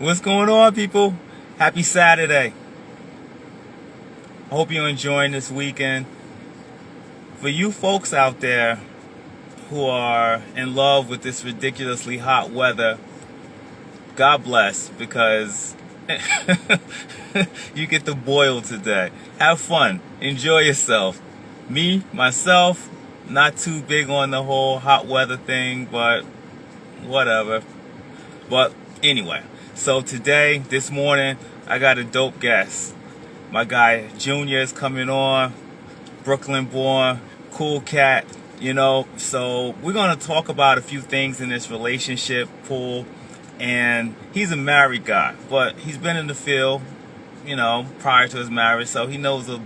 What's going on, people? Happy Saturday. I hope you're enjoying this weekend. For you folks out there who are in love with this ridiculously hot weather, God bless, because you get to boil today. Have fun. Enjoy yourself. Myself, not too big on the whole hot weather thing, but whatever. But anyway, so this morning, I got a dope guest. My guy Junior is coming on, Brooklyn born, cool cat, So we're going to talk about a few things in this relationship pool. And he's a married guy, but he's been in the field, prior to his marriage, so he knows a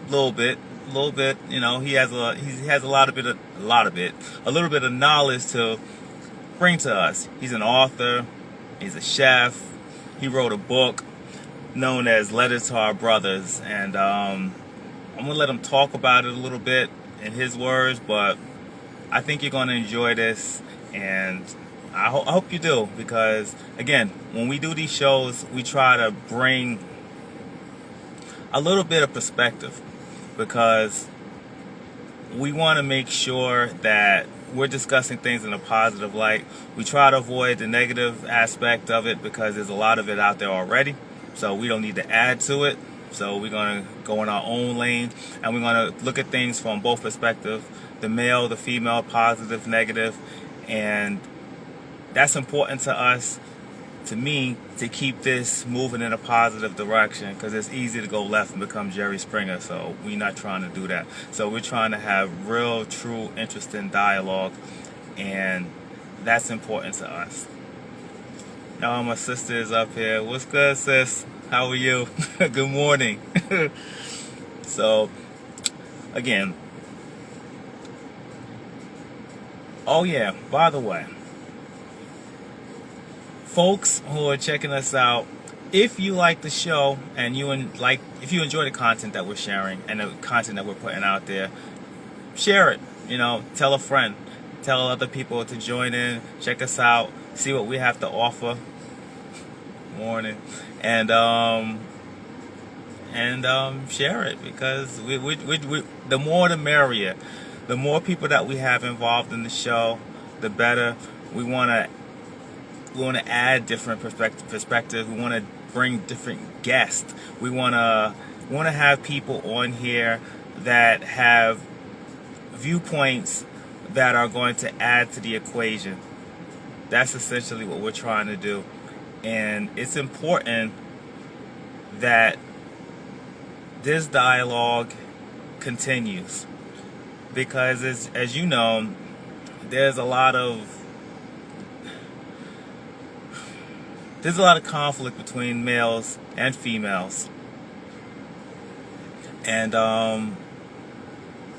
little bit. He has a little bit of knowledge to bring to us. He's an author. He's a chef. He wrote a book known as Letters to Our Brothers, and I'm gonna let him talk about it a little bit in his words, but I think you're gonna enjoy this, and I hope you do, because again, when we do these shows, we try to bring a little bit of perspective, because we want to make sure that we're discussing things in a positive light. We try to avoid the negative aspect of it, because there's a lot of it out there already, so we don't need to add to it. So we're going to go in our own lane, and we're going to look at things from both perspectives, the male, the female, positive, negative, and that's important to us, to me, to keep this moving in a positive direction, because it's easy to go left and become Jerry Springer, so we're not trying to do that. So we're trying to have real, true, interesting dialogue, and that's important to us. Now my sister is up here. What's good, sis? How are you? Good morning. So, again, oh yeah, by the way, folks who are checking us out, if you like the show and if you enjoy the content that we're sharing and the content that we're putting out there, share it. Tell a friend, tell other people to join in, check us out, see what we have to offer. Morning, and share it, because we the more the merrier. The more people that we have involved in the show, the better. We want to add different perspectives. We want to bring different guests. We want to have people on here that have viewpoints that are going to add to the equation. That's essentially what we're trying to do. And it's important that this dialogue continues, because as you know, there's a lot of conflict between males and females, and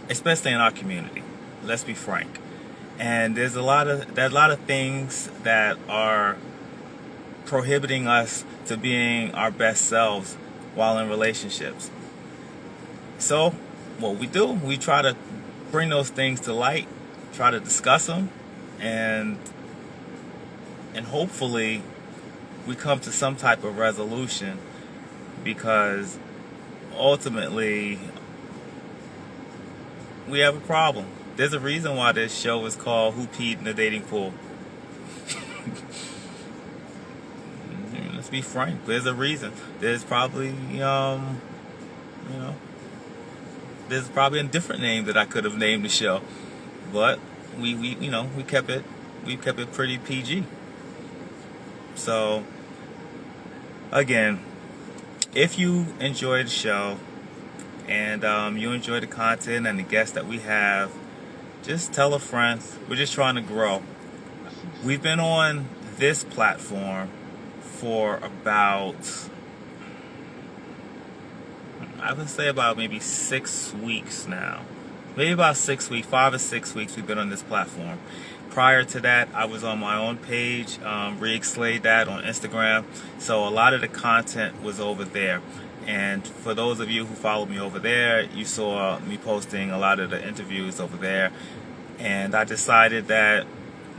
especially in our community. Let's be frank. And there's a lot of things that are prohibiting us to being our best selves while in relationships. So what we do, we try to bring those things to light, try to discuss them, and hopefully we come to some type of resolution, because ultimately we have a problem. There's a reason why this show is called Who Peed in the Dating Pool. Let's be frank. There's a reason. There's probably, there's probably a different name that I could have named the show, but we kept it pretty PG. So again, if you enjoy the show and you enjoy the content and the guests that we have, just tell a friend. We're just trying to grow. We've been on this platform for about, I would say about maybe 6 weeks now. Maybe about 6 weeks, 5 or 6 weeks we've been on this platform. Prior to that, I was on my own page, Rig Slade That on Instagram. So a lot of the content was over there. And for those of you who follow me over there, you saw me posting a lot of the interviews over there. And I decided that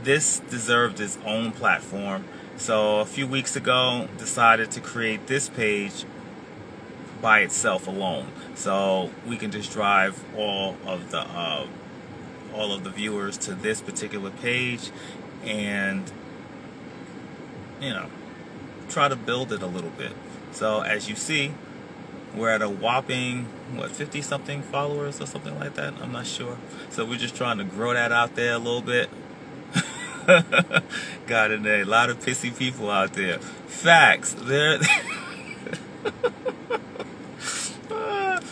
this deserved its own platform, So a few weeks ago, decided to create this page by itself alone, so we can just drive all of the viewers to this particular page, and you know, try to build it a little bit. So as you see, we're at a whopping 50 something followers or something like that. I'm not sure. So we're just trying to grow that out there a little bit. Got it. A lot of pissy people out there. Facts. There.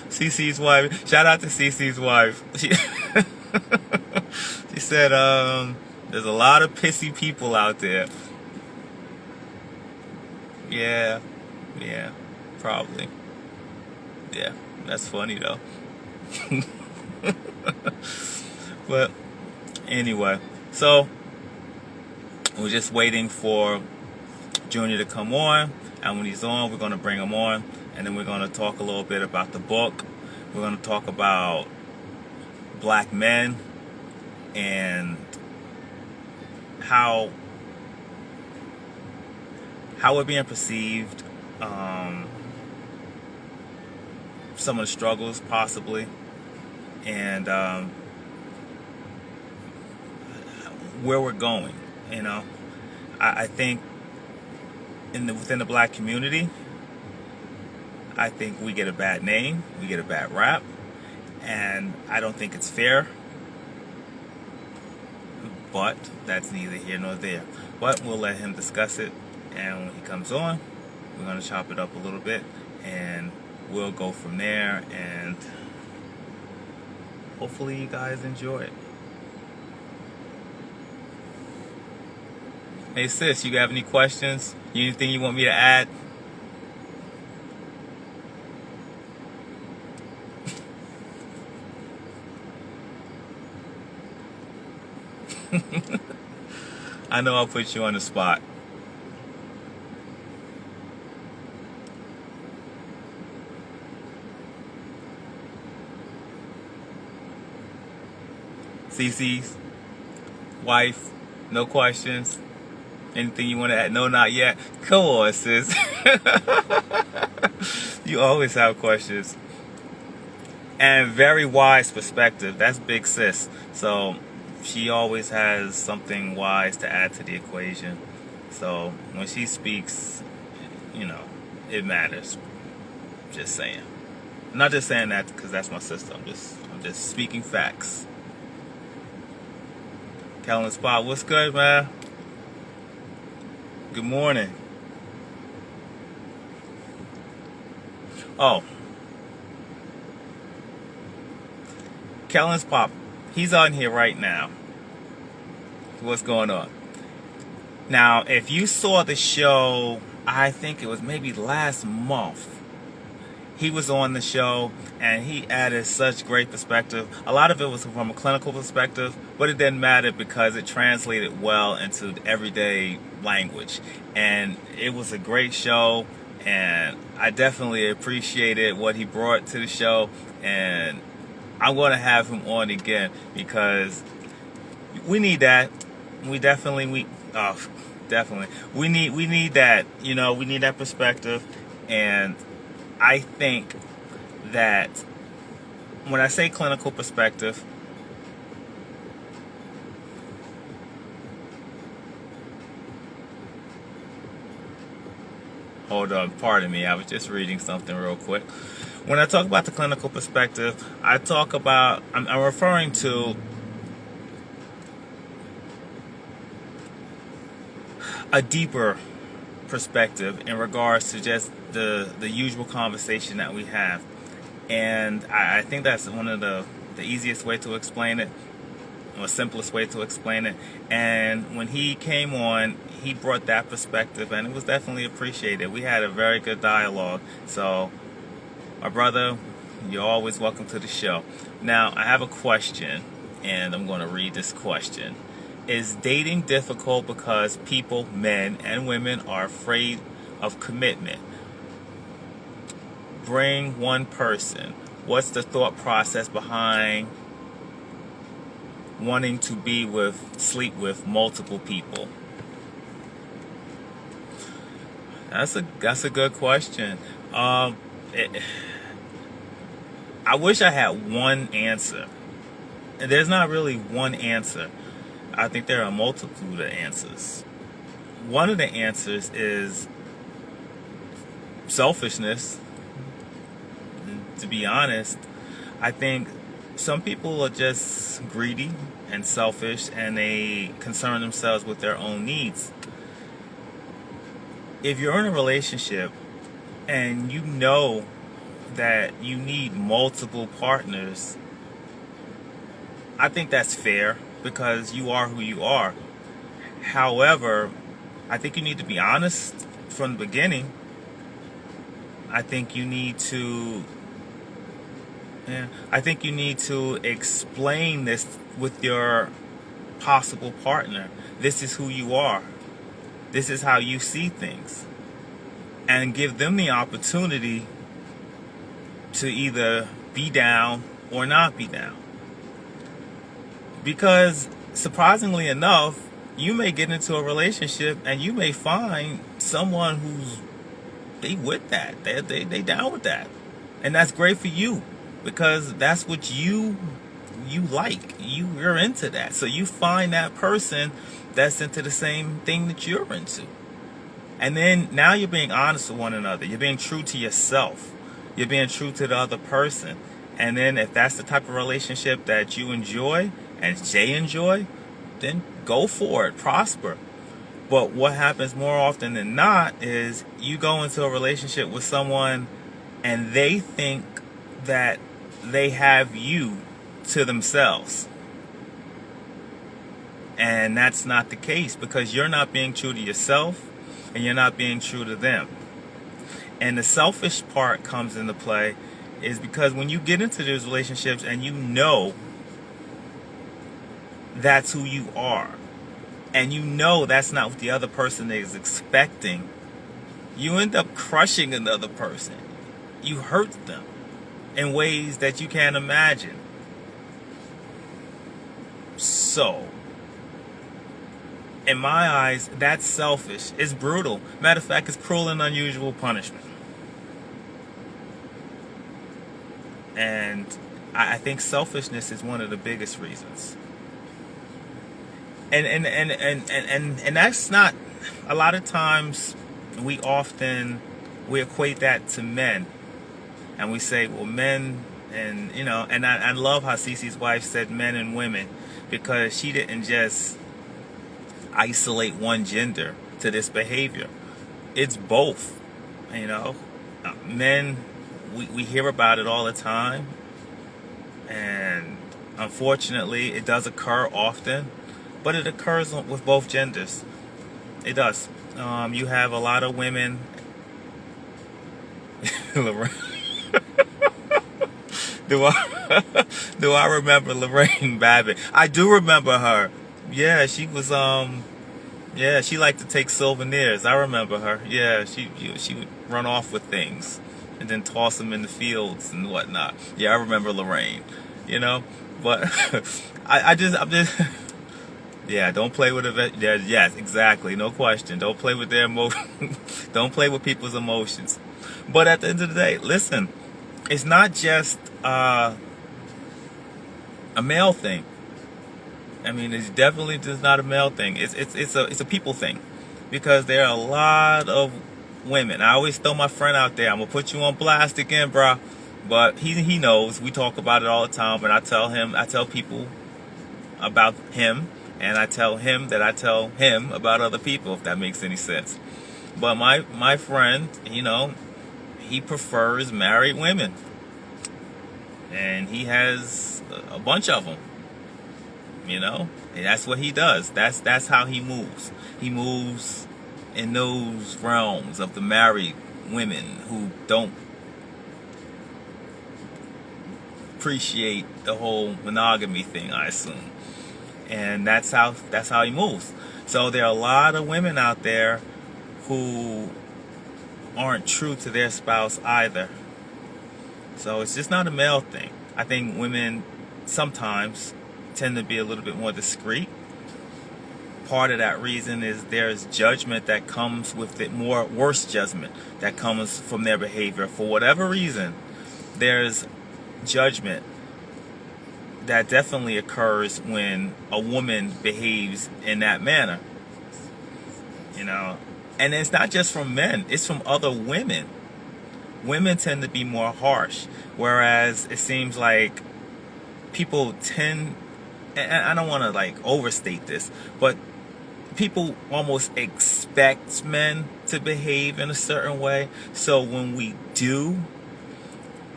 CC's wife. Shout out to CC's wife. She said, there's a lot of pissy people out there. Yeah, probably. Yeah, that's funny though. But anyway, so we're just waiting for Junior to come on, and when he's on, we're going to bring him on, and then we're going to talk a little bit about the book. We're going to talk about black men and how we're being perceived, some of the struggles possibly, and where we're going. You know, I think within the black community, I think we get a bad name, we get a bad rap, and I don't think it's fair. But that's neither here nor there. But we'll let him discuss it, and when he comes on, we're going to chop it up a little bit, and we'll go from there, and hopefully you guys enjoy it. Hey sis, you have any questions? Anything you want me to add? I know I'll put you on the spot. CC's wife, no questions. Anything you want to add? No, not yet. Come on, sis. You always have questions. And very wise perspective. That's big sis. So she always has something wise to add to the equation. So when she speaks, you know, it matters. Just saying. I'm not just saying that because that's my sister. I'm just speaking facts. Calvin Spot, what's good, man? Good morning. Oh, Kellen's Pop, he's on here right now. What's going on? Now, if you saw the show, I think it was maybe last month, he was on the show and he added such great perspective. A lot of it was from a clinical perspective, but it didn't matter because it translated well into everyday language. And it was a great show, and I definitely appreciated what he brought to the show, and I'm going to have him on again because we need that. We need that, you know, we need that perspective. And I think that when I say clinical perspective, hold on, pardon me, I was just reading something real quick. When I talk about the clinical perspective, I'm referring to a deeper perspective in regards to just the usual conversation that we have. And I think that's one of the easiest way to explain it, or simplest way to explain it. And when he came on, he brought that perspective, and it was definitely appreciated. We had a very good dialogue. So, my brother, you're always welcome to the show. Now, I have a question, and I'm going to read this question. Is dating difficult because people, men and women, are afraid of commitment? Bring one person. What's the thought process behind wanting to sleep with multiple people? That's a good question. Um, it, I wish I had one answer. There's not really one answer. I think there are a multitude of answers. One of the answers is selfishness. To be honest, I think some people are just greedy and selfish and they concern themselves with their own needs. If you're in a relationship and you know that you need multiple partners, I think that's fair because you are who you are. However, I think you need to be honest from the beginning. I think you need to I think you need to explain this with your possible partner. This is who you are. This is how you see things. And give them the opportunity to either be down or not be down. Because surprisingly enough, you may get into a relationship and you may find someone who's they with that. They down with that. And that's great for you because that's what you like. You're into that. So you find that person that's into the same thing that you're into. And then now you're being honest with one another. You're being true to yourself. You're being true to the other person. And then if that's the type of relationship that you enjoy and they enjoy, then go for it. Prosper. But what happens more often than not is you go into a relationship with someone and they think that they have you to themselves. And that's not the case because you're not being true to yourself and you're not being true to them. And the selfish part comes into play is because when you get into those relationships and you know that's who you are, and you know that's not what the other person is expecting, you end up crushing another person. You hurt them in ways that you can't imagine. So, in my eyes, that's selfish. It's brutal. Matter of fact, it's cruel and unusual punishment. And I think selfishness is one of the biggest reasons. And that's not, a lot of times we equate that to men. And we say, well, men, and and I love how Cece's wife said men and women, because she didn't just isolate one gender to this behavior. It's both. Men, we hear about it all the time, and unfortunately it does occur often, but it occurs with both genders. It does. You have a lot of women do I remember Lorraine Babbitt? I do remember her. Yeah, she was she liked to take souvenirs. I remember her. Yeah, she would run off with things and then toss them in the fields and whatnot. Yeah, I remember Lorraine. But I'm just yeah, don't play with it. Yes, exactly. No question. Don't play with their emotions. Don't play with people's emotions. But at the end of the day, listen, it's not just a male thing. I mean, it's definitely just not a male thing. It's a people thing, because there are a lot of women. I always throw my friend out there. I'm gonna put you on blast again, bro. But he knows. We talk about it all the time. And I tell people about him, and I tell him that I tell him about other people, if that makes any sense. But my friend, he prefers married women, and he has a bunch of them. And that's what he does. That's how he moves. He moves in those realms of the married women who don't appreciate the whole monogamy thing, I assume. And that's how he moves. So there are a lot of women out there who aren't true to their spouse either. So it's just not a male thing. I think women sometimes tend to be a little bit more discreet part of that reason is there's judgment that comes with it, more worse judgment that comes from their behavior. For whatever reason, there's judgment that definitely occurs when a woman behaves in that manner. And it's not just from men, it's from other women. Women tend to be more harsh, whereas it seems like people tend, and I don't want to like overstate this, but people almost expect men to behave in a certain way. So when we do,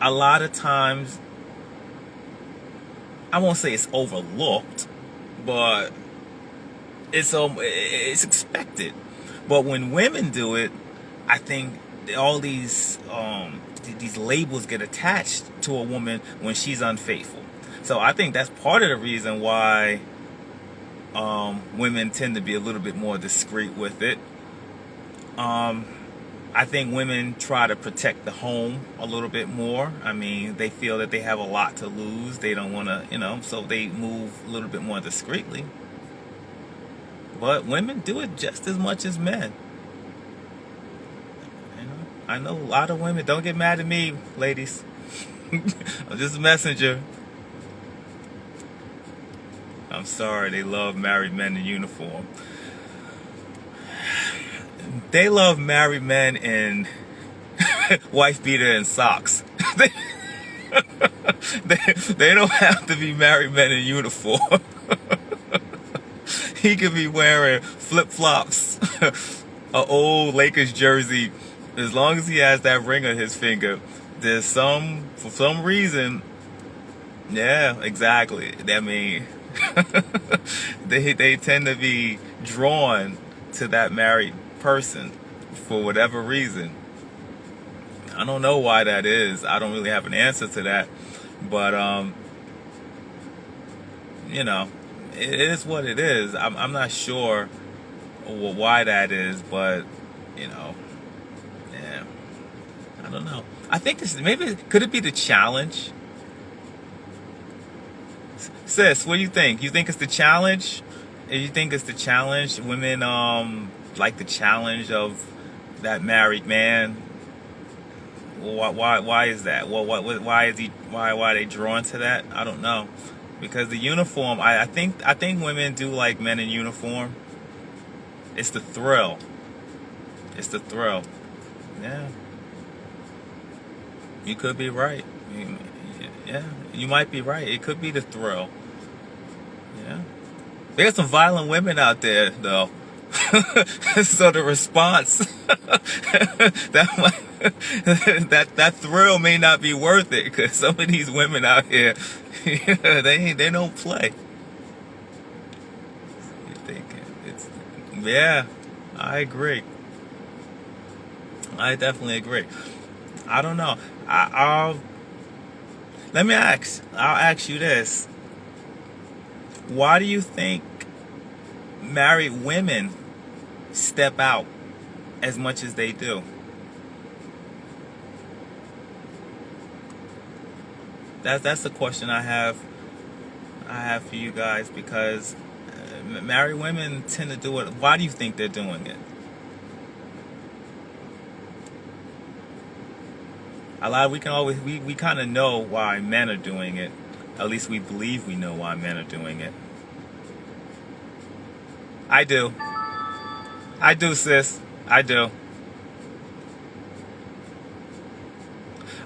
a lot of times, I won't say it's overlooked, but it's expected. But when women do it, I think all these labels get attached to a woman when she's unfaithful. So I think that's part of the reason why women tend to be a little bit more discreet with it. I think women try to protect the home a little bit more. I mean, they feel that they have a lot to lose. They don't want to, so they move a little bit more discreetly. But women do it just as much as men. I know a lot of women. Don't get mad at me, ladies. I'm just a messenger. I'm sorry, they love married men in uniform. They love married men in wife beater and socks. They don't have to be married men in uniform. He could be wearing flip-flops, an old Lakers jersey. As long as he has that ring on his finger, for some reason, yeah, exactly. I mean, they tend to be drawn to that married person for whatever reason. I don't know why that is. I don't really have an answer to that, but it is what it is. I'm not sure why that is, but yeah, I don't know. I think could it be the challenge? Sis, what do you think? You think it's the challenge? You think it's the challenge? Women like the challenge of that married man. Why is that? Why are they drawn to that? I don't know. Because the uniform, I think women do like men in uniform. It's the thrill. It's the thrill. Yeah. You could be right. Yeah, you might be right. It could be the thrill. Yeah. There's some violent women out there, though. So the response, that thrill may not be worth it, because some of these women out here, they don't play. You think yeah, I agree. I definitely agree. I don't know. I'll ask you this. Why do you think married women step out as much as they do? That's the question I have for you guys, because married women tend to do it. Why do you think they're doing it? We kind of know why men are doing it. At least we believe we know why men are doing it. I do, sis. I do.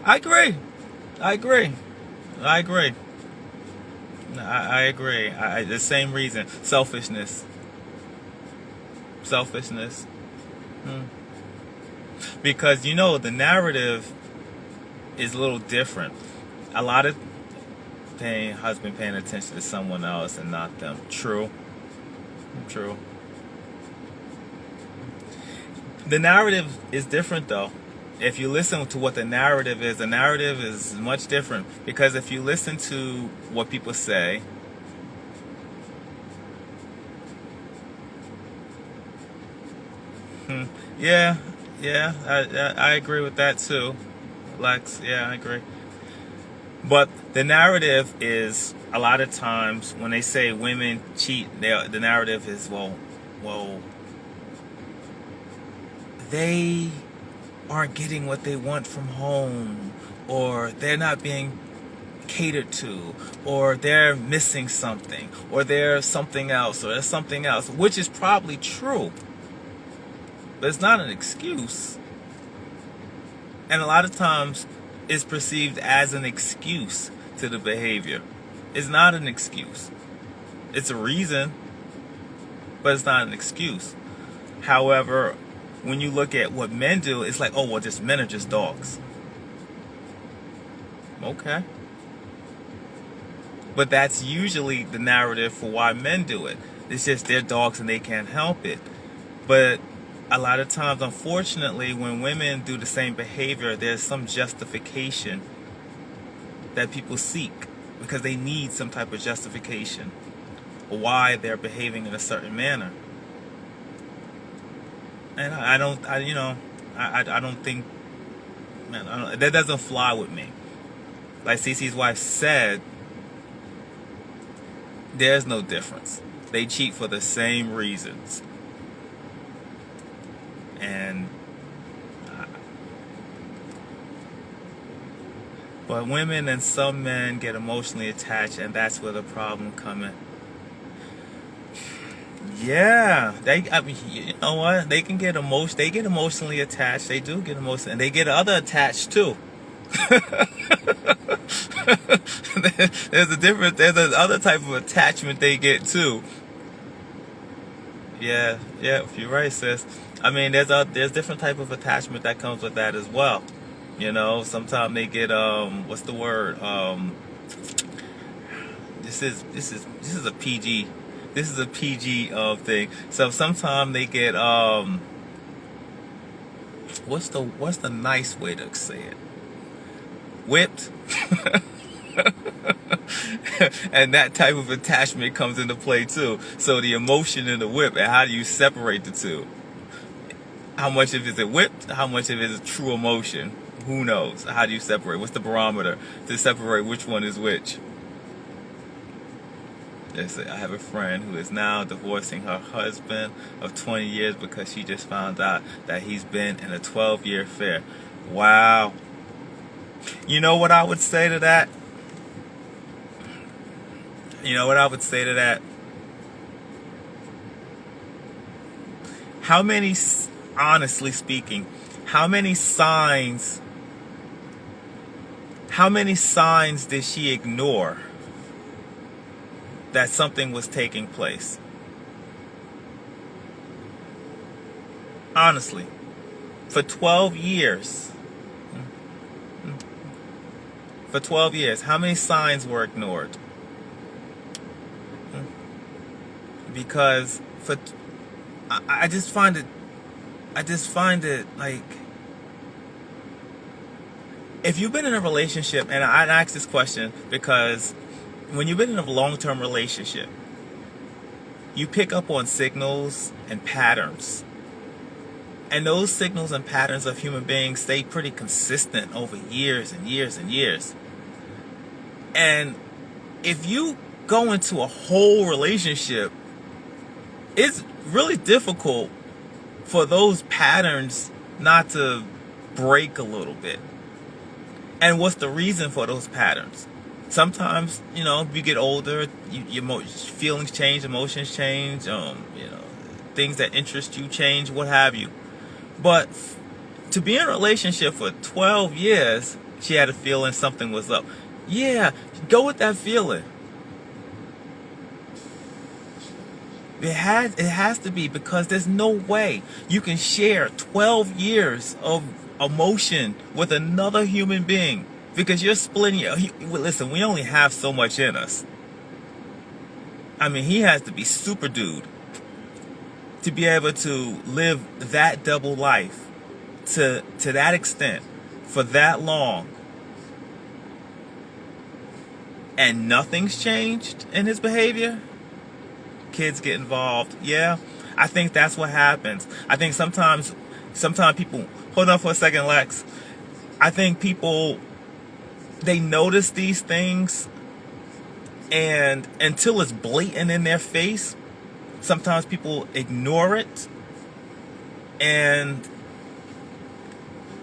I agree. I agree. The same reason. Selfishness. Because the narrative is a little different. A lot of husband paying attention to someone else and not them. True. The narrative is different, though. If you listen to what the narrative is much different. Because if you listen to what people say, yeah, I agree with that too, Lex. Yeah, I agree. But the narrative is a lot of times when they say women cheat, the narrative is, well, they aren't getting what they want from home, or they're not being catered to, or they're missing something, or there's something else, or there's something else, which is probably true, but it's not an excuse. And a lot of times it's perceived as an excuse to the behavior. It's not an excuse. It's a reason, but it's not an excuse. However, when you look at what men do, it's like, oh, well, just men are just dogs. Okay. But that's usually the narrative for why men do it. It's just they're dogs and they can't help it. But a lot of times, unfortunately, when women do the same behavior, there's some justification that people seek because they need some type of justification why they're behaving in a certain manner. And I don't think, man, that doesn't fly with me. Like Cece's wife said, there's no difference. They cheat for the same reasons. And but women and some men get emotionally attached, and that's where the problem comes in. Yeah, you know what? They can get They get emotionally attached. They do get emotionally, and they get other attached too. There's a difference. There's another type of attachment they get too. Yeah, you're right, sis. I mean, there's different type of attachment that comes with that as well. You know, sometimes they get what's the word? This is a PG. This is a PG thing. So sometimes they get what's the nice way to say it? Whipped. And that type of attachment comes into play too. So the emotion and the whip, and how do you separate the two? How much of it is it whipped? How much of it is true emotion? Who knows? How do you separate? What's the barometer to separate which one is which? I have a friend who is now divorcing her husband of 20 years because she just found out that he's been in a 12-year affair. Wow. You know what I would say to that? How many, honestly speaking, how many signs did she ignore that something was taking place? Honestly, for 12 years. For 12 years, how many signs were ignored? Because I just find it like, if you've been in a relationship, and I ask this question because when you've been in a long-term relationship, you pick up on signals and patterns. And those signals and patterns of human beings stay pretty consistent over years and years and years. And if you go into a whole relationship, it's really difficult for those patterns not to break a little bit. And what's the reason for those patterns? Sometimes, you get older, your feelings change, emotions change, things that interest you change, what have you. But to be in a relationship for 12 years, she had a feeling something was up. Yeah, go with that feeling. It has to be, because there's no way you can share 12 years of emotion with another human being, because you're splitting listen, we only have so much in us. I mean, he has to be super dude to be able to live that double life to that extent for that long, and nothing's changed in his behavior. Kids get involved. Yeah, I think that's what happens. I think sometimes people, hold on for a second, Lex. I think people, they notice these things And until it's blatant in their face, sometimes people ignore it and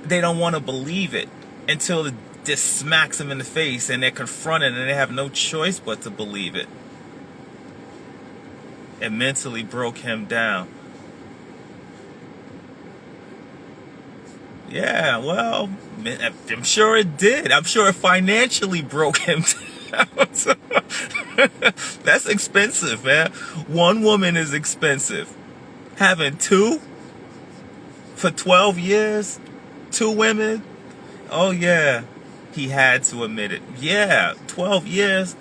they don't want to believe it until it just smacks them in the face and they're confronted and they have no choice but to believe it. It mentally broke him down. Yeah, well, I'm sure it did. I'm sure it financially broke him down. That's expensive, man. One woman is expensive. Having two for 12 years, two women, oh yeah, he had to admit it. Yeah, 12 years.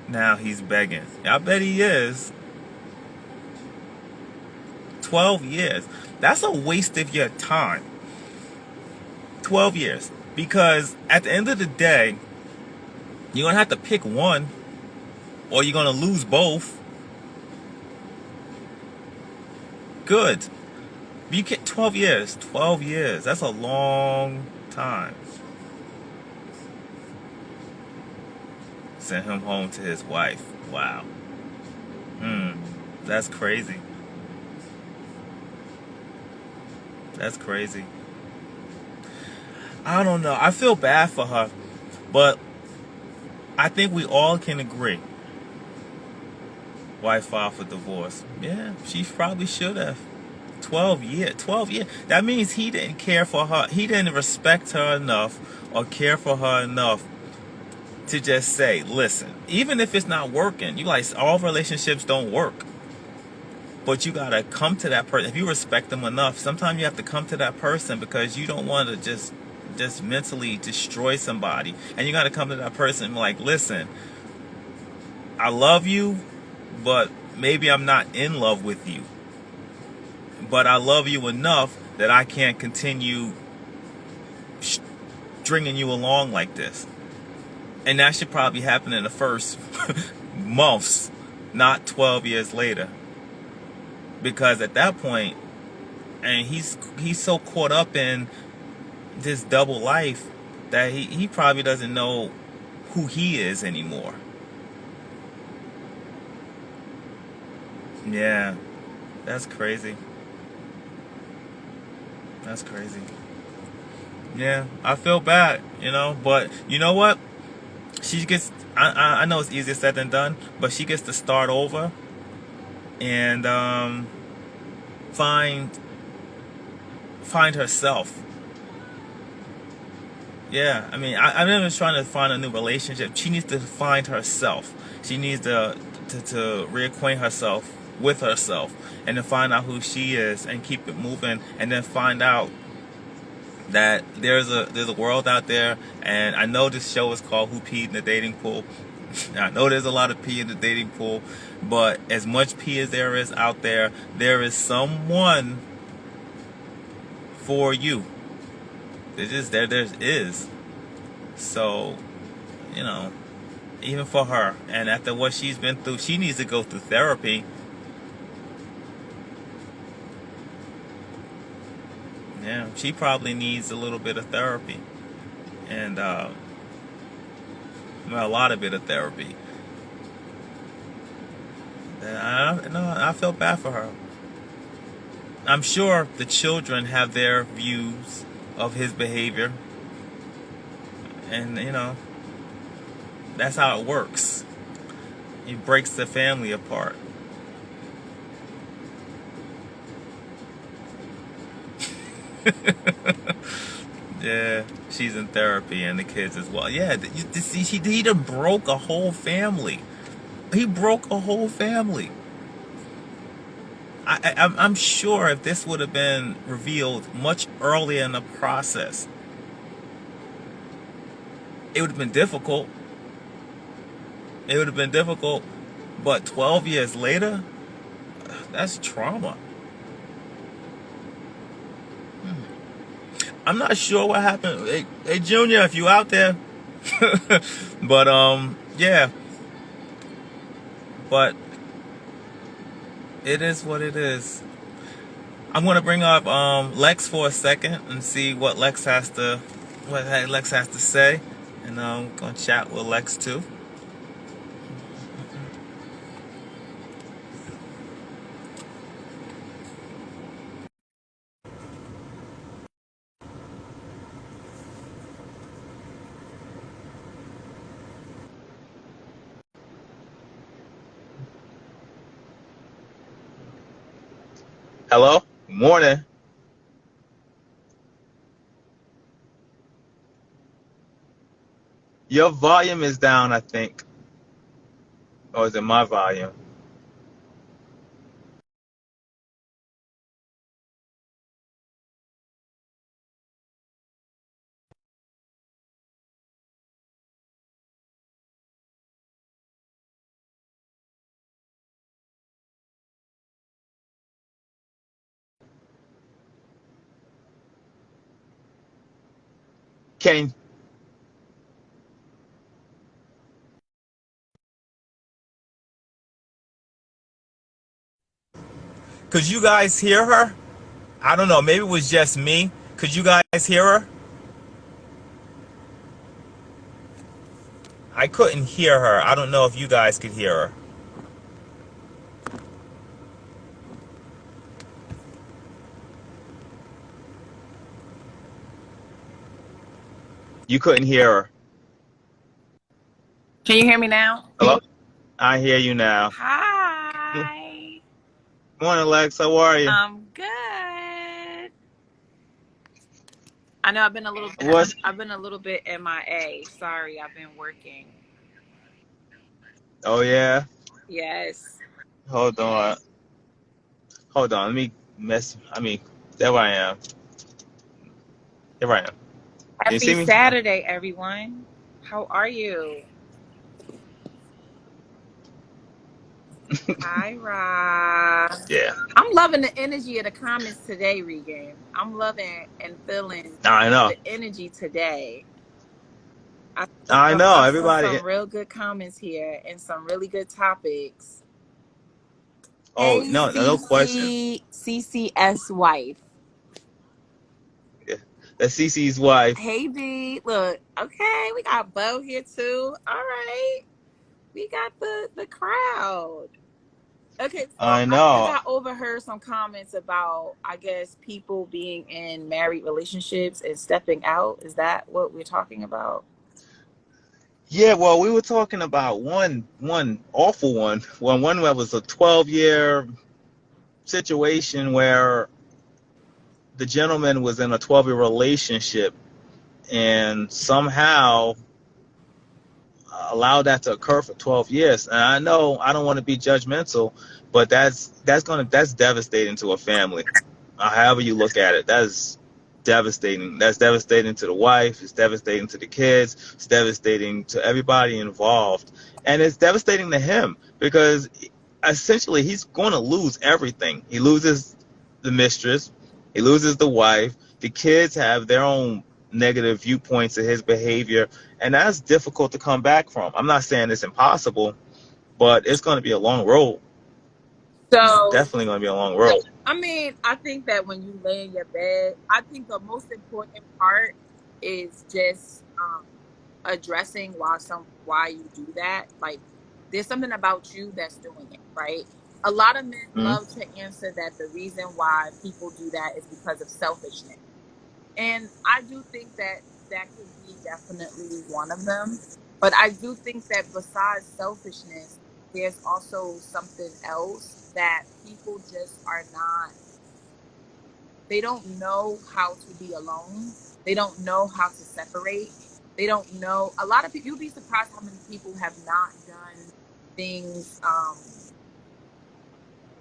Now he's begging. I bet he is. 12 years. That's a waste of your time. 12 years. Because at the end of the day, you're going to have to pick one or you're going to lose both. Good. You get 12 years. 12 years. That's a long time. Sent him home to his wife. Wow. That's crazy. That's crazy. I don't know. I feel bad for her, but I think we all can agree. Wife filed for divorce. Yeah, she probably should have. 12 years. 12 years. That means he didn't care for her. He didn't respect her enough or care for her enough to just say, listen, even if it's not working, you like, all relationships don't work. But you gotta come to that person. If you respect them enough, sometimes you have to come to that person because you don't want to just mentally destroy somebody. And you gotta come to that person and be like, listen, I love you, but maybe I'm not in love with you. But I love you enough that I can't continue stringing you along like this. And that should probably happen in the first months, not 12 years later. Because at that point, and he's so caught up in this double life that he probably doesn't know who he is anymore. Yeah, that's crazy. That's crazy. Yeah, I feel bad, but you know what? She gets, I know it's easier said than done, but she gets to start over and find herself. Yeah, I mean, I'm not even trying to find a new relationship. She needs to find herself. She needs to reacquaint herself with herself and to find out who she is and keep it moving, and then find out that there's a world out there. And I know this show is called Who Peed in the Dating Pool. I know there's a lot of pee in the dating pool, but as much pee as there is out there, there is someone for you. There is. So, even for her, and after what she's been through, she needs to go through therapy. Yeah, she probably needs a little bit of therapy. And, a lot of bit of therapy. And I feel bad for her. I'm sure the children have their views of his behavior. And, that's how it works. He breaks the family apart. Yeah, she's in therapy, and the kids as well. Yeah, you see, he done broke a whole family. He broke a whole family. I'm sure if this would have been revealed much earlier in the process, it would have been difficult. It would have been difficult, but 12 years later, that's trauma. I'm not sure what happened. Hey, Junior, if you out there. But, yeah. But it is what it is. I'm going to bring up Lex for a second and see what Lex has to say. and gonna chat with Lex too. Hello, morning. Your volume is down, I think, or is it my volume? Can Could you guys hear her? I don't know. Maybe it was just me. Could you guys hear her? I couldn't hear her. I don't know if you guys could hear her. You couldn't hear her. Can you hear me now? Hello? I hear you now. Hi. Morning, Lex. How are you? I'm good. I know What's I've been a little bit MIA. Sorry, I've been working. Oh yeah. Yes. Hold on. Hold on. Let me mess. I mean, there I am. Here I am. Can you Happy see me? Saturday, everyone. How are you? Hi, Ra. Yeah. I'm loving the energy of the comments today, Regan. I'm loving and feeling I know. the energy today. I know. I saw Everybody. some real good comments here and some really good topics. Oh Hey, no, no question. CCS wife. Yeah. That's Cece's wife. Hey, B. Look, okay, we got Bo here too. All right, we got the crowd. Okay, so I I think know. I overheard some comments about, I guess, people being in married relationships and stepping out. Is that what we're talking about? Yeah. Well, we were talking about one awful one. Well, one that was a 12-year situation where the gentleman was in a 12-year relationship and somehow allowed that to occur for 12 years. And I know I don't want to be judgmental, but that's devastating to a family. However you look at it, that's devastating. That's devastating to the wife. It's devastating to the kids. It's devastating to everybody involved, and it's devastating to him because essentially he's going to lose everything. He loses the mistress. He loses the wife. The kids have their own negative viewpoints of his behavior, and that's difficult to come back from. I'm not saying it's impossible, but it's going to be a long road. It's So, definitely going to be a long road. I mean, I think that when you lay in your bed, I think the most important part is just addressing why you do that. Like, there's something about you that's doing it, right? A lot of men love Mm-hmm. to answer that the reason why people do that is because of selfishness. And I do think that that could be definitely one of them. But I do think that besides selfishness, there's also something else that people just are not, they don't know how to be alone. They don't know how to separate. They don't know. A lot of people, you'll be surprised how many people have not done things,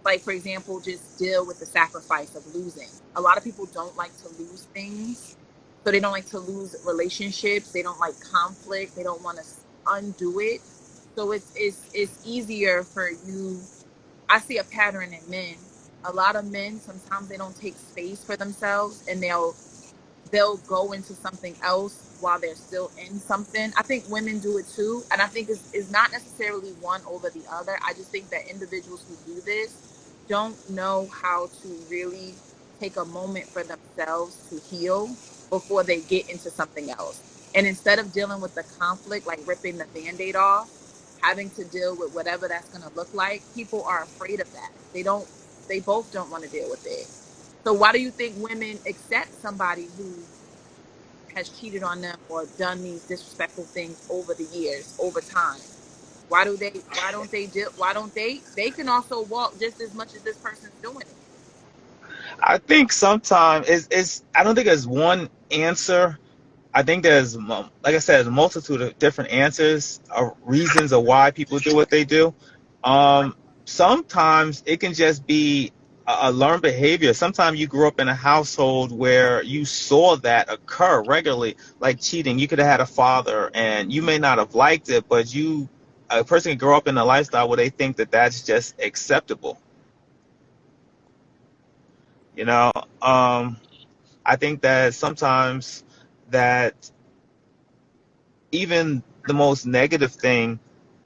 like, for example, just deal with the sacrifice of losing. A lot of people don't like to lose things. So they don't like to lose relationships. They don't like conflict. They don't want to undo it. So it's easier for you. I see a pattern in men. A lot of men sometimes they don't take space for themselves and they'll go into something else while they're still in something. I think women do it too. And I think it's not necessarily one over the other. I just think that individuals who do this don't know how to really take a moment for themselves to heal before they get into something else. And instead of dealing with the conflict, like ripping the band-aid off, having to deal with whatever that's going to look like, people are afraid of that. They both don't want to deal with it. So why do you think women accept somebody who has cheated on them or done these disrespectful things over the years, over time? Why don't they can also walk just as much as this person's doing it. I think sometimes it's I don't think there's one answer. I think there's, like I said, there's a multitude of different answers or reasons of why people do what they do. Right. Sometimes it can just be a learned behavior. Sometimes you grew up in a household where you saw that occur regularly, like cheating. You could have had a father, and you may not have liked it, but a person can grow up in a lifestyle where they think that that's just acceptable. You know, I think that sometimes that even the most negative thing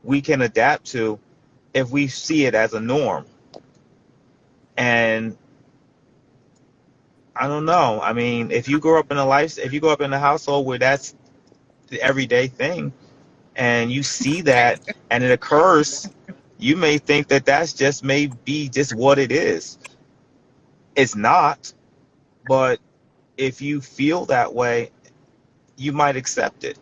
we can adapt to if we see it as a norm. And I don't know. I mean, if you grow up in a household where that's the everyday thing, and you see that and it occurs, you may think that that's just may be just what it is. It's not, but if you feel that way, you might accept it.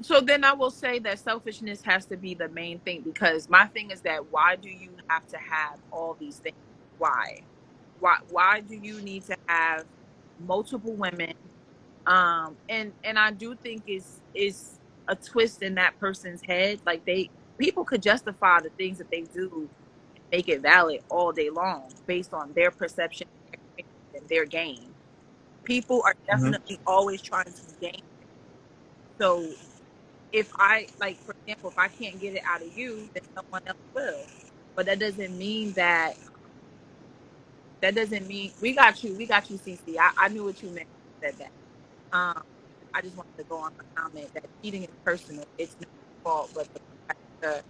So then I will say that selfishness has to be the main thing, because my thing is that why do you have to have all these things? Why? Why do you need to have multiple women? And I do think is a twist in that person's head. Like people could justify the things that they do and make it valid all day long based on their perception and their gain. People are Hmm. definitely always trying to gain. So if I, like, for example, if I can't get it out of you, then someone else will. But that doesn't mean we got you, CC. I knew what you meant when you said that. I just wanted to go on the comment that cheating is personal. It's not your fault, but the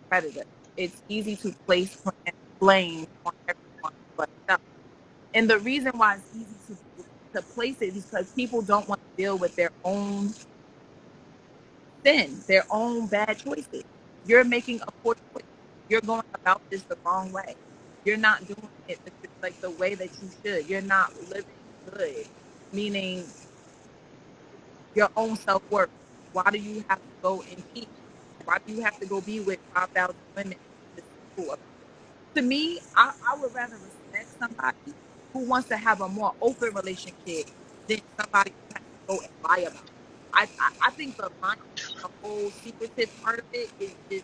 predator. It's easy to place blame on everyone but self. And the reason why it's easy to place it is because people don't want to deal with their own sin, their own bad choices. You're making a poor choice. You're going about this the wrong way. You're not doing it like the way that you should. You're not living good, meaning your own self worth. Why do you have to go and cheat? Why do you have to go be with 5,000 women? To me, I would rather respect somebody who wants to have a more open relationship than somebody who has to go and lie about it. I think the lying, the whole secretive part of it is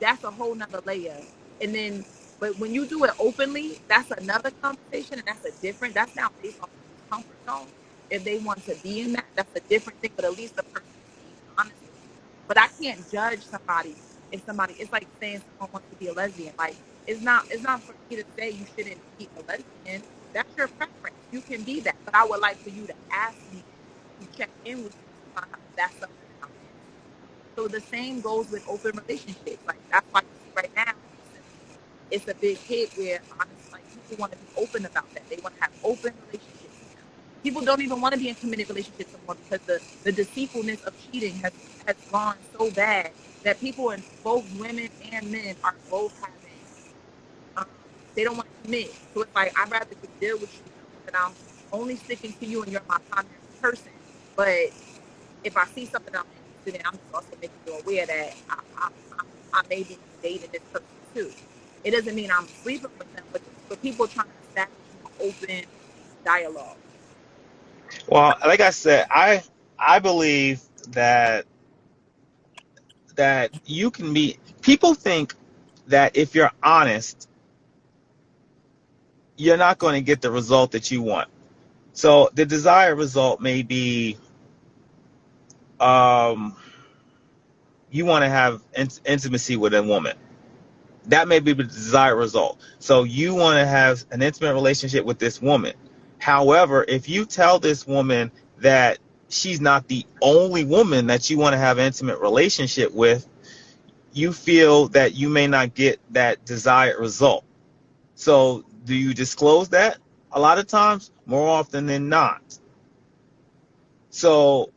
that's a whole nother layer. And then, but when you do it openly, that's another conversation, and that's now based on people's comfort zone. If they want to be in that, that's a different thing. But at least the person is being honest with you. But I can't judge somebody if somebody. It's like saying someone wants to be a lesbian. Like it's not for me to say you shouldn't be a lesbian. That's your preference. You can be that. But I would like for you to ask me to check in with you to find out if that's something that I'm into. So the same goes with open relationships. Like that's why you see right now recently, it's a big hit where honestly, like people want to be open about that. They want to have open relationships now. People don't even want to be in committed relationships anymore because the deceitfulness of cheating has gone so bad that people in both women and men are both having um, they don't want to commit. So it's like I'd rather just deal with you knowing that I'm only sticking to you and you're my primary person. But if I see something I'm interested in, I'm just also making you aware that I may be dating this person too. It doesn't mean I'm sleeping with them, but people trying to establish more open dialogue. Well, like I said, I believe that you can meet people think that if you're honest, you're not going to get the result that you want. So the desired result may be um, you want to have intimacy with a woman. That may be the desired result. So you want to have an intimate relationship with this woman. However, if you tell this woman that she's not the only woman that you want to have an intimate relationship with, you feel that you may not get that desired result. So do you disclose that? A lot of times, more often than not. So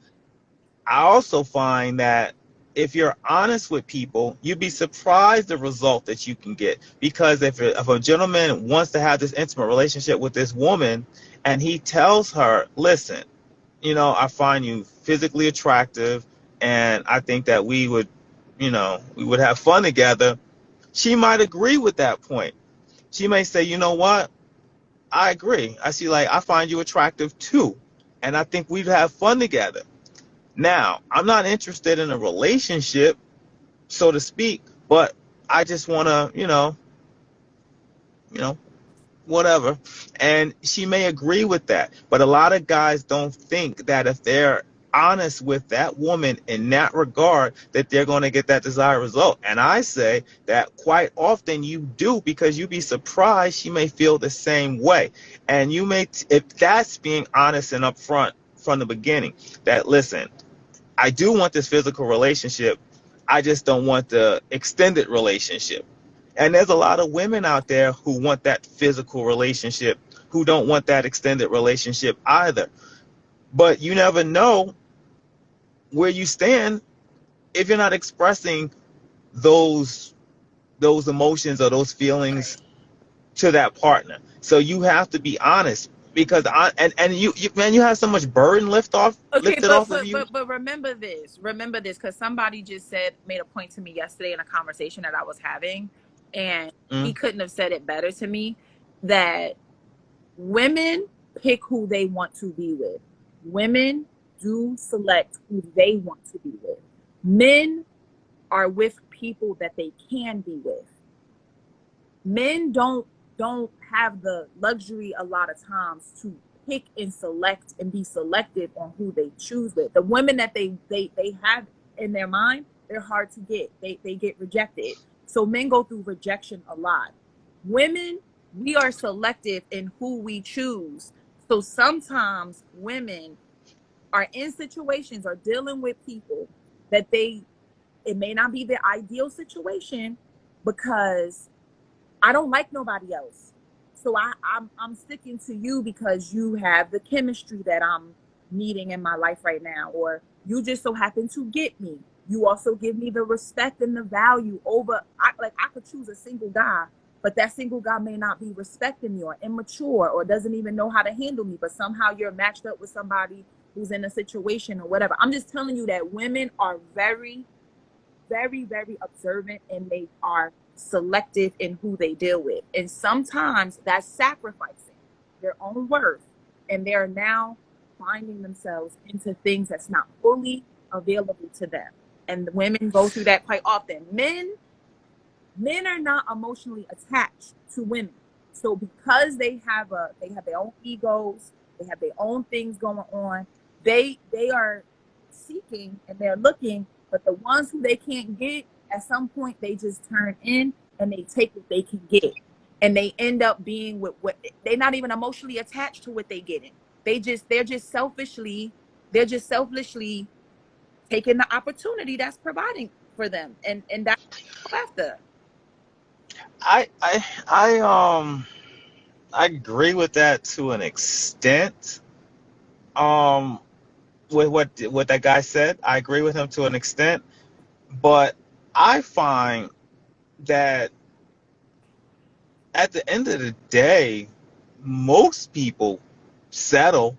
I also find that if you're honest with people, you'd be surprised the result that you can get. Because if a gentleman wants to have this intimate relationship with this woman, and he tells her, listen, I find you physically attractive, and I think that we would have fun together. She might agree with that point. She may say, you know what? I agree. I find you attractive too, and I think we'd have fun together. Now, I'm not interested in a relationship, so to speak, but I just want to, you know, whatever. And she may agree with that. But a lot of guys don't think that if they're honest with that woman in that regard, that they're going to get that desired result. And I say that quite often you do, because you'd be surprised she may feel the same way. And if that's being honest and upfront from the beginning, that listen, I do want this physical relationship. I just don't want the extended relationship. And there's a lot of women out there who want that physical relationship, who don't want that extended relationship either. But you never know where you stand if you're not expressing those emotions or those feelings Right. to that partner. So you have to be honest, because you have so much burden Okay, lifted off of you. but remember this. Remember this, because somebody just made a point to me yesterday in a conversation that I was having, and he Mm, couldn't have said it better to me, that women pick who they want to be with. Women do select who they want to be with. Men are with people that they can be with. Men don't have the luxury a lot of times to pick and select and be selective on who they choose with. The women that they have in their mind, they're hard to get. They get rejected. So men go through rejection a lot. Women, we are selective in who we choose. So sometimes women are in situations or dealing with people that it may not be the ideal situation, because I don't like nobody else. So I'm sticking to you because you have the chemistry that I'm needing in my life right now, or you just so happen to get me. You also give me the respect and the value over. I could choose a single guy, but that single guy may not be respecting me, or immature, or doesn't even know how to handle me. But somehow you're matched up with somebody who's in a situation or whatever. I'm just telling you that women are very, very, very observant, and they are selective in who they deal with. And sometimes that's sacrificing their own worth. And they're now finding themselves into things that's not fully available to them. And women go through that quite often. Men are not emotionally attached to women. So because they have their own egos, they have their own things going on, they are seeking and they're looking, but the ones who they can't get, at some point they just turn in and they take what they can get. And they end up being with what they're not even emotionally attached to what they getting. They're just selfishly taking the opportunity that's providing for them. And that's after. I agree with that to an extent. Um, with what that guy said, I agree with him to an extent, but I find that at the end of the day, most people settle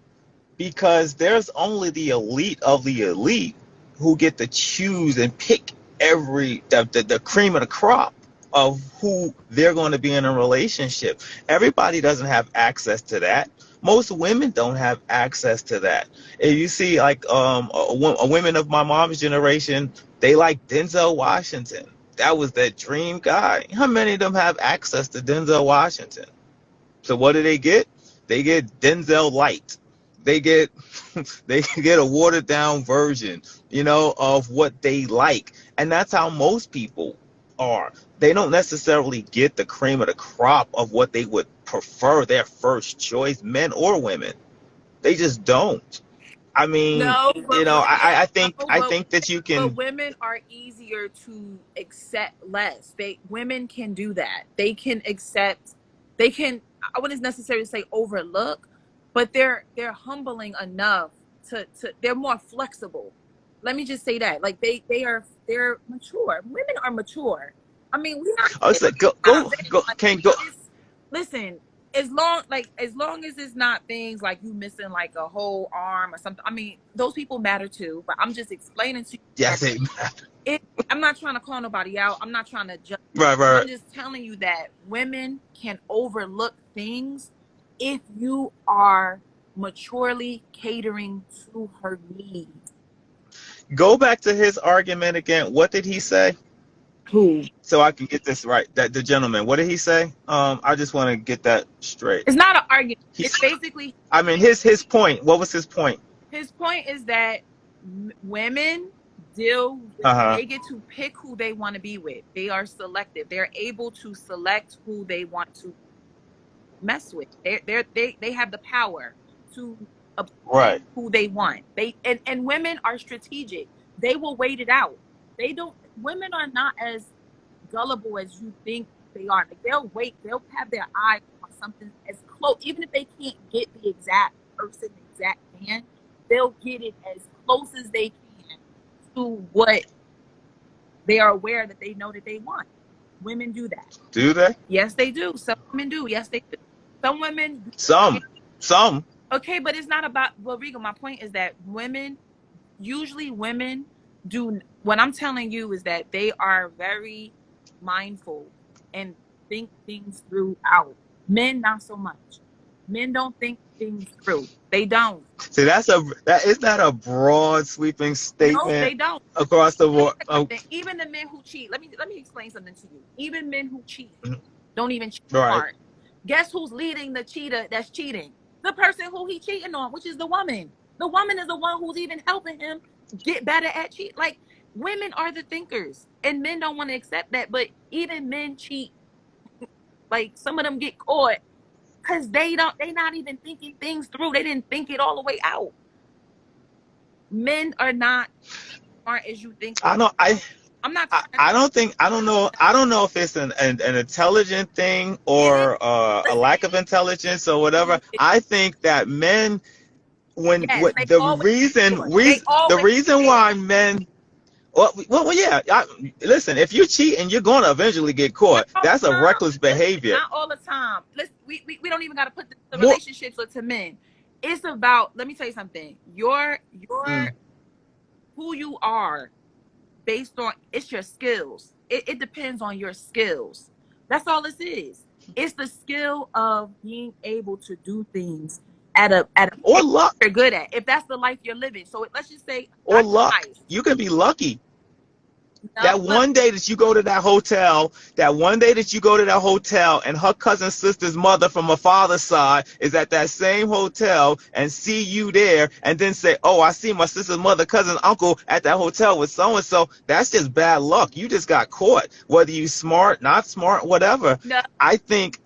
because there's only the elite of the elite who get to choose and pick the cream of the crop of who they're going to be in a relationship. Everybody doesn't have access to that. Most women don't have access to that. If you see, like, women of my mom's generation, they like Denzel Washington. That was their dream guy. How many of them have access to Denzel Washington? So what do they get? They get Denzel Light. They get they get a watered down version, of what they like. And that's how most people are. They don't necessarily get the cream of the crop of what they would prefer, their first choice, men or women. They just don't. I mean, No, I think no, I think that you but can. women are easier to accept less. Women can do that. They can accept. They can. I wouldn't necessarily say overlook, but they're humbling enough to. They're more flexible. let me just say that. Like they're mature. Women are mature. I mean, we're not I it's said, go, not a go, big go, one. can't go. It's listen, as long as it's not things like you missing like a whole arm or something. I mean, those people matter too, but I'm just explaining to you that Yes, it, it I'm not trying to call nobody out. I'm not trying to judge. right, right, I'm right. just telling you that women can overlook things if you are maturely catering to her needs. Go back to his argument again. What did he say? Who? So I can get this right. That the gentleman. What did he say? I just want to get that straight. It's not an argument. He's. It's basically I mean, his point. What was his point? his point is that women deal with, Uh huh. they get to pick who they want to be with. They are selective. They're able to select who they want to mess with. They have the power to Right. obtain who they want. And women are strategic. They will wait it out. They don't Women are not as gullible as you think they are. Like they'll wait, they'll have their eye on something as close, even if they can't get the exact person, the exact man, they'll get it as close as they can to what they are aware that they know that they want. Women do that. Do they? Yes, they do. Some women do. Yes, they do. Some women do. Some. Some. Okay, but it's not about, well, Rigo, my point is that usually women do, what I'm telling you is that they are very mindful and think things through out. Men, not so much. Men don't think things through. They don't. See, that is that a broad sweeping No, statement they don't. across the Let me board. tell you Oh, something. Even the men who cheat, let me explain something to you. Even men who cheat don't even cheat right. hard. Guess who's leading the cheater that's cheating? The person who he cheating on, which is the woman. The woman is the one who's even helping him get better at cheat. Like women are the thinkers, and men don't want to accept that. But even men cheat. Like some of them get caught because they not even thinking things through. They didn't think it all the way out. Men are not smart as you think they I know. I'm not I, trying to I don't think I don't know if it's an intelligent thing it is or a listen, lack of intelligence or it whatever. is. I think that men when Yes, what they the always reason caught. They the always reason fail. why men well yeah listen, if you cheat and you're going to eventually get Not caught, all that's a the time. reckless Listen, behavior. not all the time. Listen, we don't even got to put the More relationships to men. It's about, let me tell you something. Your mm, who you are based on, it's your skills. It depends on your skills. That's all this is. It's the skill of being able to do things at a or pace luck you're good at. If that's the life you're living. So let's just say or I luck. nice. You can be lucky. No, That but one day that you go to that hotel, that one day that you go to that hotel and her cousin sister's mother from her father's side is at that same hotel and see you there and then say, oh, I see my sister's mother, cousin, uncle at that hotel with so-and-so. That's just bad luck. You just got caught. Whether you smart, not smart, whatever. no, I think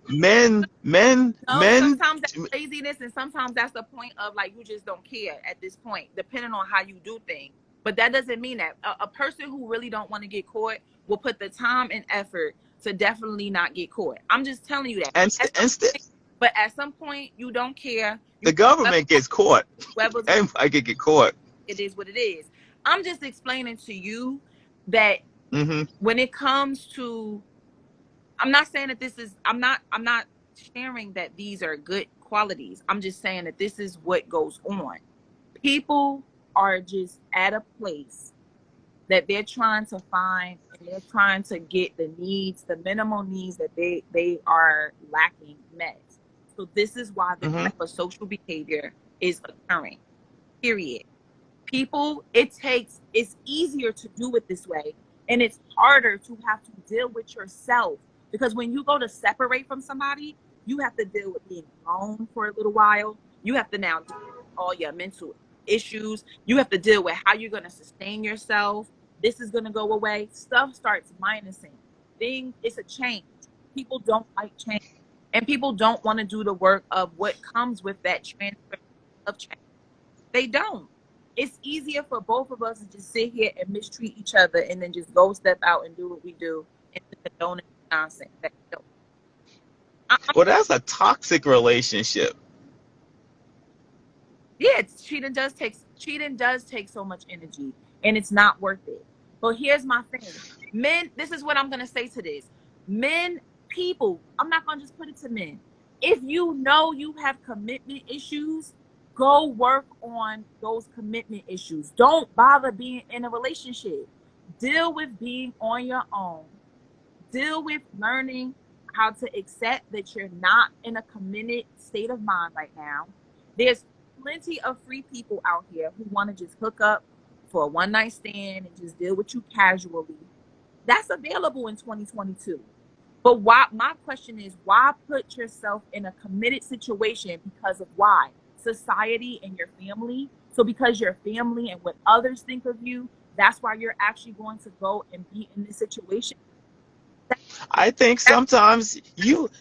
no, sometimes that's laziness, and sometimes that's the point of like you just don't care at this point, depending on how you do things. But that doesn't mean that a person who really don't want to get caught will put the time and effort to definitely not get caught. I'm just telling you that. and, At some and st- point, but at some point, you don't care. the You government gets caught. whoever's gonna, Everybody could get caught. it is what it is. I'm just explaining to you that Hmm. when it comes to, I'm not saying that I'm not sharing that these are good qualities. I'm just saying that this is what goes on. People are just at a place that they're trying to find, and they're trying to get the needs, the minimal needs that they are lacking met. So this is why this Hmm. type of social behavior is occurring. Period. People, it's easier to do it this way, and it's harder to have to deal with yourself, because when you go to separate from somebody, you have to deal with being alone for a little while. You have to now deal with all your mental issues. You have to deal with how you're going to sustain yourself. This is going to go away. Stuff starts minusing. It's a change. People don't like change, and people don't want to do the work of what comes with that transfer of change. They don't. It's easier for both of us to just sit here and mistreat each other and then just go step out and do what we do and condone nonsense. Well, that's a toxic relationship. Yeah, cheating does take so much energy, and it's not worth it. But here's my thing. Men, this is what I'm going to say to this. Men, people, I'm not going to just put it to men. If you know you have commitment issues, go work on those commitment issues. Don't bother being in a relationship. Deal with being on your own. Deal with learning how to accept that you're not in a committed state of mind right now. There's plenty of free people out here who want to just hook up for a one night stand and just deal with you casually. That's available in 2022. But why? My question is, why put yourself in a committed situation? Because of why? Society and your family. So because your family and what others think of you, that's why you're actually going to go and be in this situation. I think That's sometimes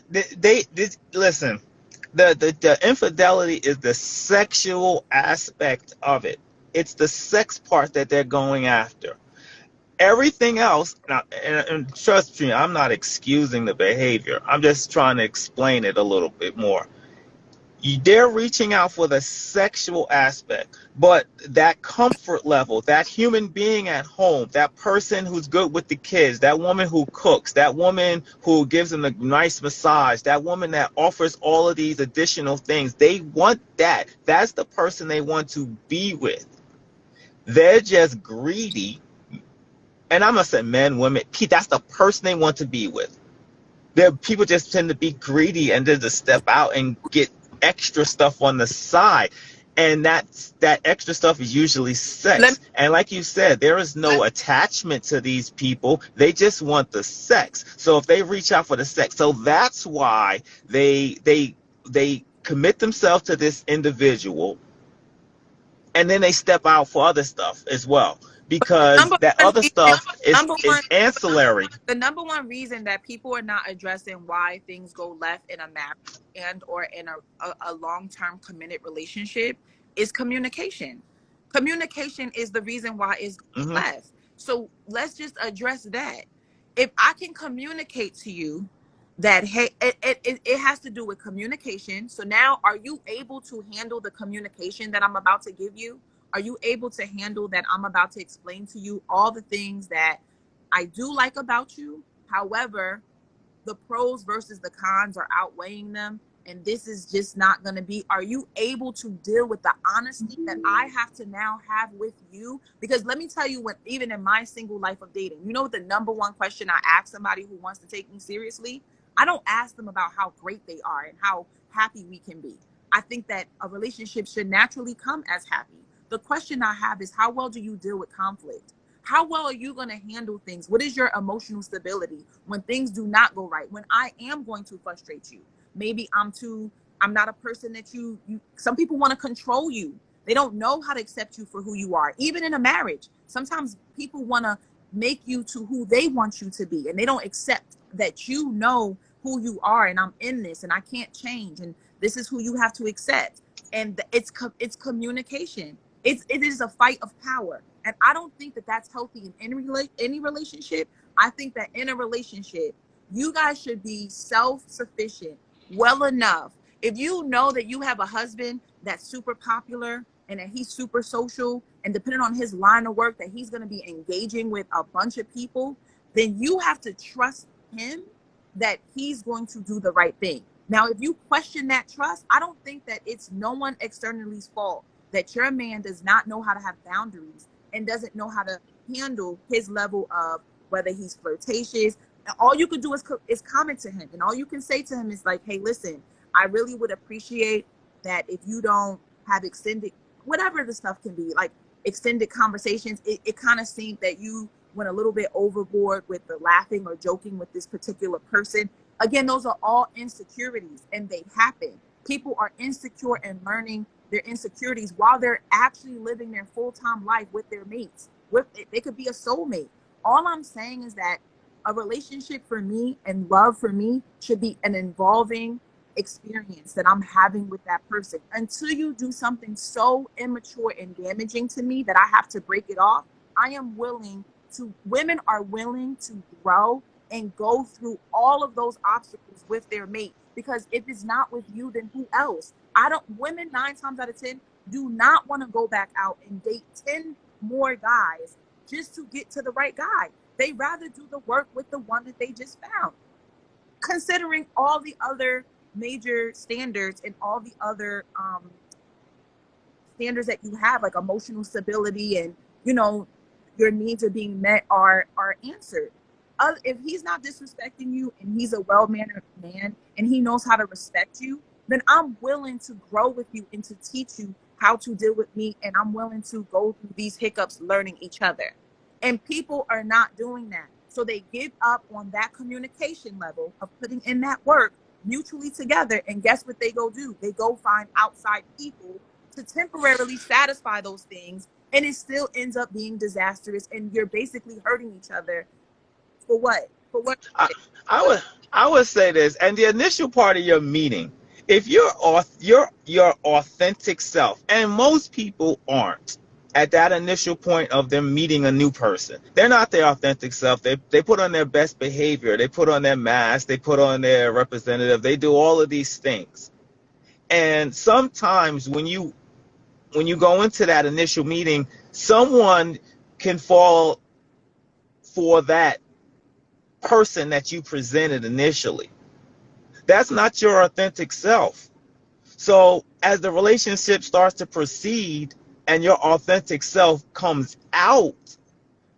they listen. The infidelity is the sexual aspect of it. It's the sex part that they're going after. Everything else, and trust me, I'm not excusing the behavior. I'm just trying to explain it a little bit more. They're reaching out for the sexual aspect, but that comfort level, that human being at home, that person who's good with the kids, that woman who cooks, that woman who gives them a nice massage, that woman that offers all of these additional things, they want that. That's the person they want to be with. They're just greedy. And I'm going to say men, women, that's the person they want to be with. People just tend to be greedy and then just step out and get extra stuff on the side, and that extra stuff is usually let sex. And like you said, there is no attachment to these people. They just want the sex. So if they reach out for the sex, so that's why they commit themselves to this individual, and then they step out for other stuff as well, because number that one other reason, stuff is number one is ancillary. the number one reason that people are not addressing why things go left in a marriage and or in a long-term committed relationship is communication. Communication is the reason why it's Hmm. left. So let's just address that. If I can communicate to you that, hey, it has to do with communication. So now, are you able to handle the communication that I'm about to give you? Are you able to handle that I'm about to explain to you all the things that I do like about you? However, the pros versus the cons are outweighing them, and this is just not going to be. Are you able to deal with the honesty that I have to now have with you? Because let me tell you, what, even in my single life of dating, you know what the number one question I ask somebody who wants to take me seriously? I don't ask them about how great they are and how happy we can be. I think that a relationship should naturally come as happy. The question I have is, how well do you deal with conflict? How well are you going to handle things? What is your emotional stability when things do not go right? When I am going to frustrate you, maybe I'm not a person that some people want to control you. They don't know how to accept you for who you are. Even in a marriage, sometimes people want to make you to who they want you to be, and they don't accept that you know who you are, and I'm in this and I can't change, and this is who you have to accept. And it's communication. It is a fight of power, and I don't think that that's healthy in any relationship. I think that in a relationship, you guys should be self-sufficient well enough. If you know that you have a husband that's super popular and that he's super social, and depending on his line of work, that he's going to be engaging with a bunch of people, then you have to trust him that he's going to do the right thing. Now, if you question that trust, I don't think that it's no one externally's fault that your man does not know how to have boundaries and doesn't know how to handle his level of whether he's flirtatious. And all you can do is comment to him, and all you can say to him is like, hey, listen, I really would appreciate that if you don't have extended, whatever the stuff can be, like extended conversations. It kind of seemed that you went a little bit overboard with the laughing or joking with this particular person. Again, those are all insecurities, and they happen. People are insecure and learning their insecurities while they're actually living their full-time life with their mates. They could be a soulmate. All I'm saying is that a relationship for me and love for me should be an involving experience that I'm having with that person. Until you do something so immature and damaging to me that I have to break it off, women are willing to grow and go through all of those obstacles with their mate. Because if it's not with you, then who else? Women 9 times out of 10 do not want to go back out and date 10 more guys just to get to the right guy. They rather do the work with the one that they just found, considering all the other major standards and all the other standards that you have, like emotional stability and, you know, your needs are being met, are answered. If he's not disrespecting you and he's a well-mannered man and he knows how to respect you, then I'm willing to grow with you and to teach you how to deal with me, and I'm willing to go through these hiccups learning each other. And people are not doing that. So they give up on that communication level of putting in that work mutually together. And guess what they go do? They go find outside people to temporarily satisfy those things. And it still ends up being disastrous. And you're basically hurting each other for what? For what? I would I would say this, and the initial part of your meeting, if you're your authentic self, and most people aren't at that initial point of them meeting a new person. They're not their authentic self. They put on their best behavior. They put on their mask. They put on their representative. They do all of these things. And sometimes when you go into that initial meeting, someone can fall for that person that you presented initially. That's not your authentic self. So as the relationship starts to proceed and your authentic self comes out,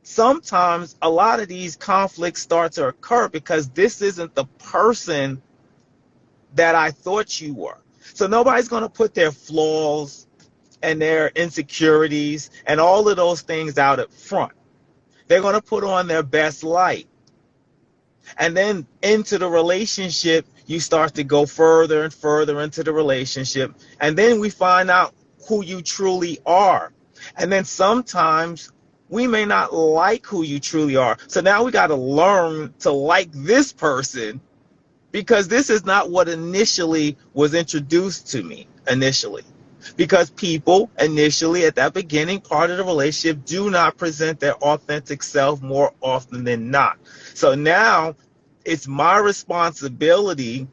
sometimes a lot of these conflicts start to occur because this isn't the person that I thought you were. So nobody's going to put their flaws and their insecurities and all of those things out up front. They're going to put on their best light. And then into the relationship, you start to go further and further into the relationship. And then we find out who you truly are. And then sometimes we may not like who you truly are. So now we got to learn to like this person, because this is not what initially was introduced to me initially. Because people initially at that beginning part of the relationship do not present their authentic self more often than not. So now it's my responsibility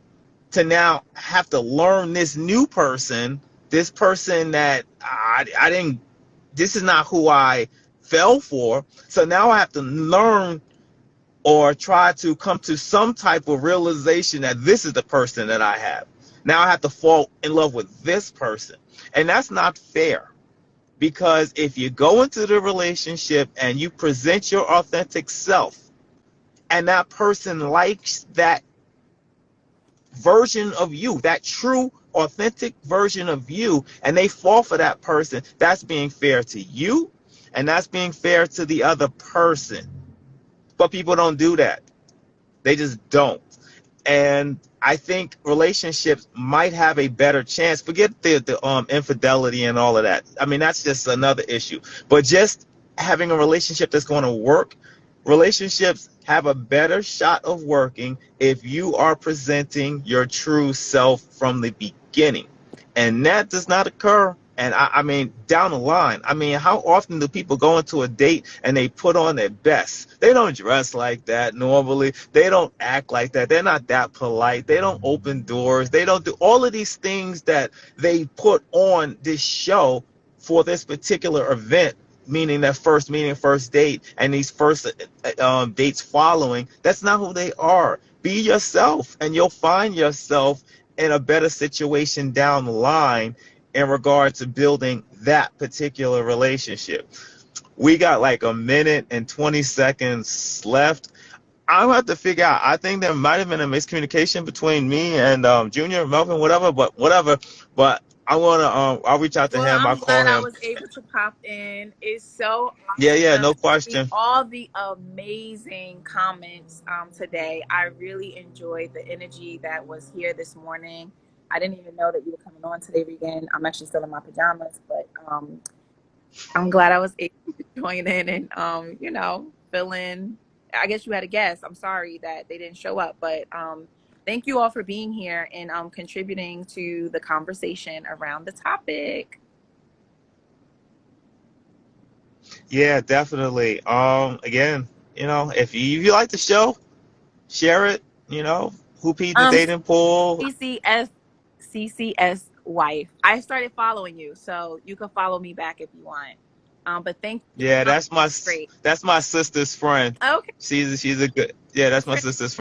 to now have to learn this new person, this person that I didn't, this is not who I fell for. So now I have to learn or try to come to some type of realization that this is the person that I have. Now I have to fall in love with this person. And that's not fair, because if you go into the relationship and you present your authentic self and that person likes that version of you, that true authentic version of you, and they fall for that person, that's being fair to you and that's being fair to the other person. But people don't do that. They just don't. And I think relationships might have a better chance. Forget the infidelity and all of that. I mean, that's just another issue. But just having a relationship that's going to work, relationships have a better shot of working if you are presenting your true self from the beginning. And that does not occur. And I mean, down the line, I mean, how often do people go into a date and they put on their best? They don't dress like that normally. They don't act like that. They're not that polite. They don't open doors. They don't do all of these things that they put on this show for this particular event, meaning that first meeting, first date, and these first dates following. That's not who they are. Be yourself, and you'll find yourself in a better situation down the line in regard to building that particular relationship. We got like a minute and 20 seconds left. I'll have to figure out. I think there might have been a miscommunication between me and Junior, Melvin, whatever. But I wanna I'll reach out to Well, him. I'll I'm call glad I him. was able to pop in. It's so Yeah, awesome no to see question. all the amazing comments today. I really enjoyed the energy that was here this morning. I didn't even know that you were coming on today, Regan. I'm actually still in my pajamas, but I'm glad I was able to join in and fill in. I guess you had a guest. I'm sorry that they didn't show up, but thank you all for being here and contributing to the conversation around the topic. Yeah, definitely. Again, if you like the show, share it. Who peed the Um, dating pool? CCS wife. I started following you, so you can follow me back if you want. But thank you. Yeah, Great. that's my sister's friend. Okay. She's a good. Yeah, that's my sister's